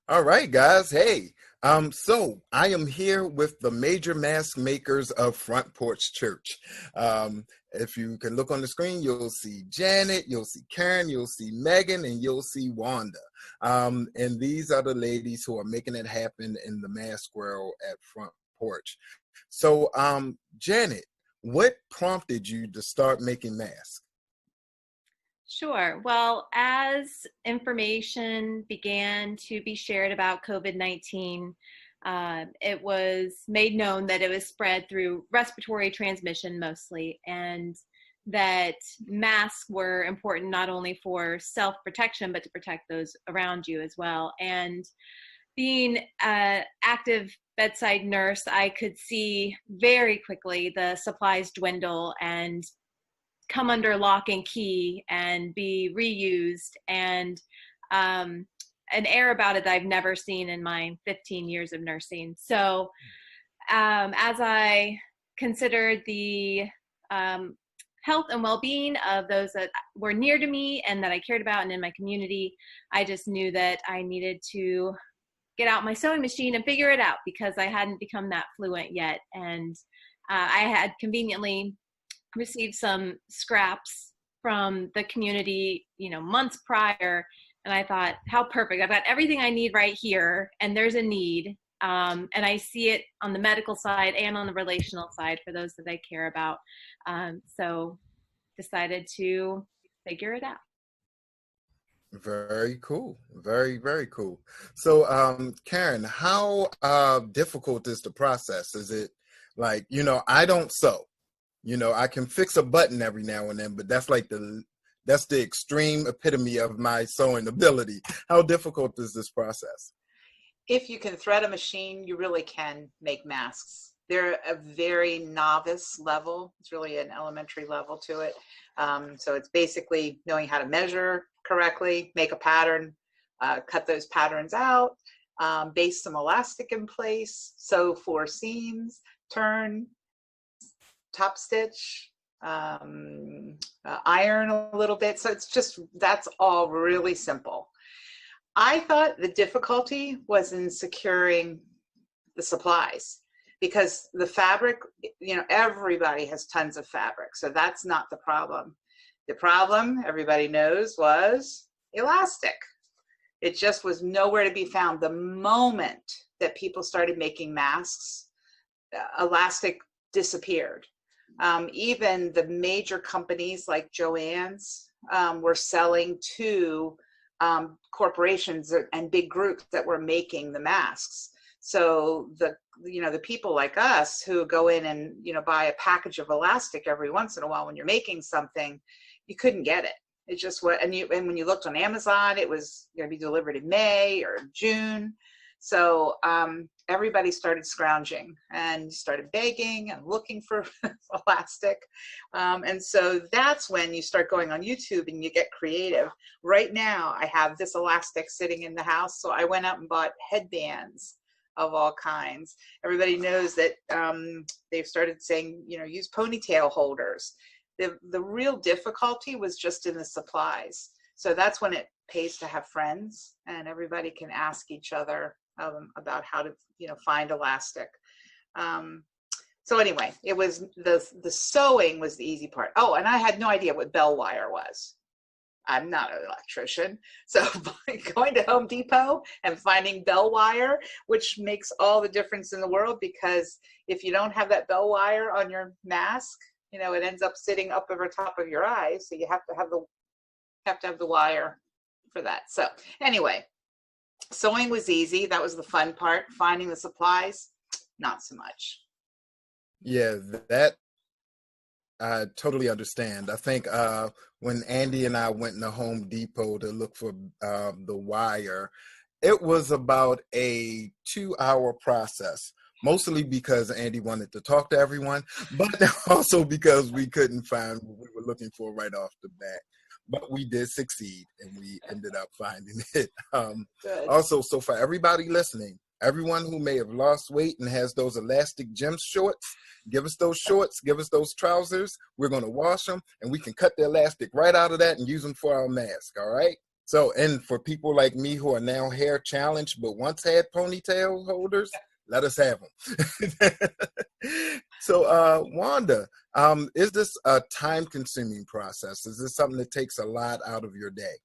All right, guys. Hey, so I am here with the major mask makers of Front Porch Church. If you can look on the screen, you'll see Janet, you'll see Karen, you'll see Megan, and you'll see Wanda. And these are the ladies who are making it happen in the mask world at Front Porch. So, Janet, what prompted you to start making masks? Sure. Well, as information began to be shared about COVID-19, it was made known that it was spread through respiratory transmission mostly, and that masks were important not only for self-protection, but to protect those around you as well. And being an active bedside nurse, I could see very quickly the supplies dwindle and come under lock and key and be reused, and an air about it that I've never seen in my 15 years of nursing. So as I considered the health and well-being of those that were near to me and that I cared about and in my community, I just knew that I needed to get out my sewing machine and figure it out, because I hadn't become that fluent yet. And I had conveniently received some scraps from the community, months prior. And I thought, how perfect. I've got everything I need right here, and there's a need. And I see it on the medical side and on the relational side for those that I care about. So decided to figure it out. Very cool. Very, very cool. So, Karen, how difficult is the process? Is it like, I don't sew. I can fix a button every now and then, but that's the extreme epitome of my sewing ability. How difficult is this process? If you can thread a machine, you really can make masks. They're a very novice level. It's really an elementary level to it. So it's basically knowing how to measure correctly, make a pattern, cut those patterns out, base some elastic in place, sew 4 seams, turn, top stitch, iron a little bit. So that's all really simple. I thought the difficulty was in securing the supplies, because the fabric, everybody has tons of fabric. So that's not the problem. The problem, everybody knows, was elastic. It just was nowhere to be found. The moment that people started making masks, elastic disappeared. Even the major companies like Joann's were selling to corporations and big groups that were making the masks. So the people like us who go in and buy a package of elastic every once in a while when you're making something, you couldn't get it. It just was, and when you looked on Amazon, it was going to be delivered in May or June. So everybody started scrounging and started begging and looking for elastic. And so that's when you start going on YouTube and you get creative. Right now, I have this elastic sitting in the house. So I went out and bought headbands of all kinds. Everybody knows that they've started saying, use ponytail holders. The real difficulty was just in the supplies. So that's when it pays to have friends and everybody can ask each other about how to find elastic. So anyway, it was the sewing was the easy part. Oh, and I had no idea what bell wire was. I'm not an electrician, so going to Home Depot and finding bell wire, which makes all the difference in the world, because if you don't have that bell wire on your mask, it ends up sitting up over top of your eyes, so you have to have the wire for that. So anyway, sewing was easy. That was the fun part. Finding the supplies, not so much. Yeah, that I totally understand. I think when Andy and I went to Home Depot to look for the wire, it was about a 2-hour process, mostly because Andy wanted to talk to everyone, but also because we couldn't find what we were looking for right off the bat. But we did succeed, and we ended up finding it. Also, so for everybody listening, everyone who may have lost weight and has those elastic gym shorts, give us those shorts, give us those trousers. We're going to wash them, and we can cut the elastic right out of that and use them for our mask, all right? So, and for people like me who are now hair challenged but once had ponytail holders, let us have them. So, Wanda, is this a time-consuming process? Is this something that takes a lot out of your day?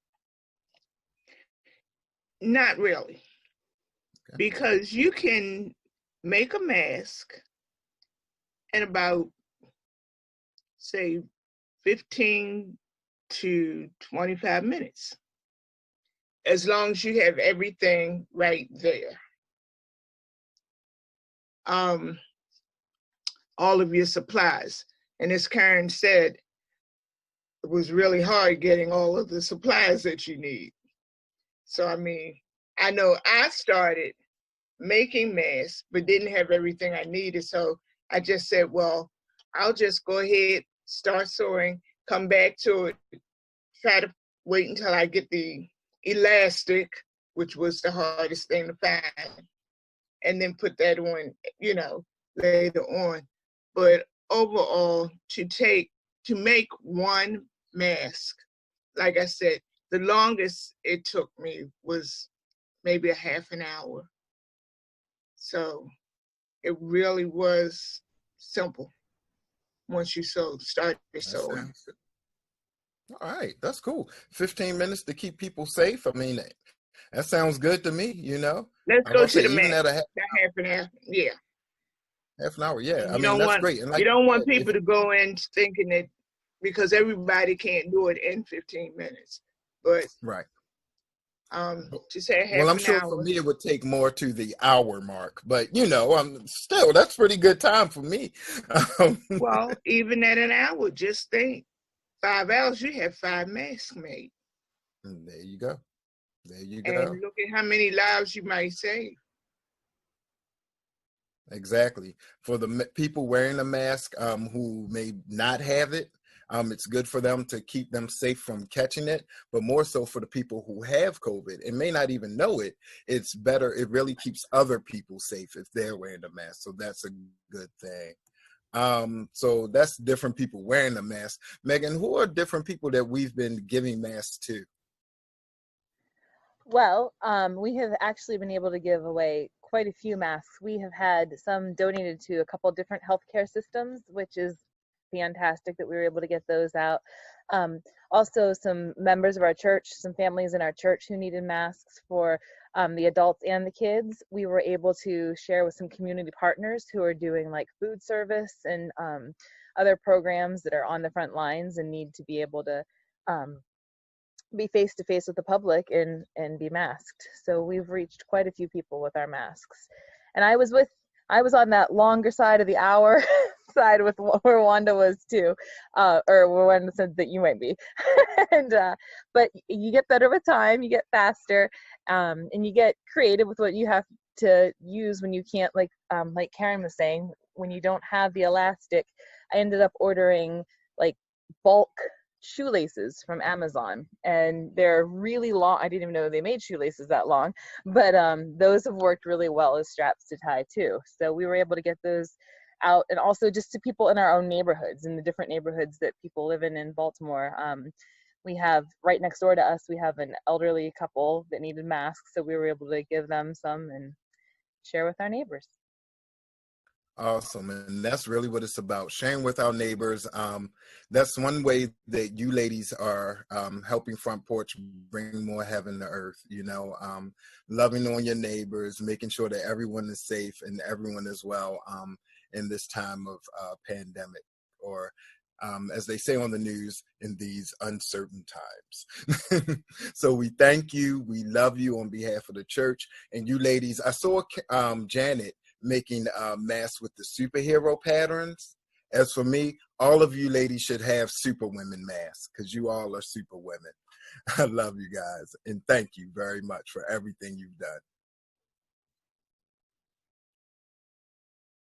Not really, Okay. because you can make a mask in about, say, 15 to 25 minutes, as long as you have everything right there. All of your supplies. And as Karen said, it was really hard getting all of the supplies that you need. So, I mean, I know I started making masks, but didn't have everything I needed. So I just said, well, I'll just go ahead, start sewing, come back to it, try to wait until I get the elastic, which was the hardest thing to find, and then put that on, later on. But overall, to make one mask, like I said, the longest it took me was maybe a half an hour. So it really was simple once you started That sewing. sounds good. All right, that's cool. 15 minutes to keep people safe. I mean, that sounds good to me, you know. Let's I'm go about to to say, the even max. at a That half an hour. Yeah. half an hour, yeah. And I mean, that's great. And you like don't you want said, if people to go in thinking that, because everybody can't do it in 15 minutes. But right. to say Well, half I'm an sure for hour. me it would take more to the hour mark, but you know, still that's pretty good time for me. Um, Well, even at an hour, just think 5 hours, you have 5 masks made. there you go. There you And go. look at how many lives you might save. Exactly. For the people wearing a mask who may not have it, it's good for them to keep them safe from catching it. But more so for the people who have COVID and may not even know it, it's better. It really keeps other people safe if they're wearing a mask. So that's a good thing. So that's different people wearing a mask. Megan, who are different people that we've been giving masks to? Well, we have actually been able to give away quite a few masks. We have had some donated to a couple different healthcare systems, which is fantastic that we were able to get those out. Also, some members of our church, some families in our church who needed masks for the adults and the kids. We were able to share with some community partners who are doing like food service and other programs that are on the front lines and need to be able to be face to face with the public and be masked. So we've reached quite a few people with our masks. And I was on that longer side of the hour side with where Wanda was too, or where Wanda said that you might be. And but you get better with time, you get faster, and you get creative with what you have to use when you can't, like Karen was saying, when you don't have the elastic. I ended up ordering like bulk shoelaces from Amazon, and they're really long. I didn't even know they made shoelaces that long, but those have worked really well as straps to tie too. So we were able to get those out, and also just to people in our own neighborhoods, in the different neighborhoods that people live in Baltimore. We have right next door to us, we have an elderly couple that needed masks, so we were able to give them some and share with our neighbors. Awesome. And that's really what it's about, sharing with our neighbors. That's one way that you ladies are helping Front Porch bring more heaven to earth, you know, loving on your neighbors, making sure that everyone is safe and everyone is well in this time of pandemic, or as they say on the news, in these uncertain times. So we thank you. We love you on behalf of the church. And you ladies, I saw Janet making masks with the superhero patterns. As for me, all of you ladies should have super women masks because you all are super women. I love you guys. And thank you very much for everything you've done.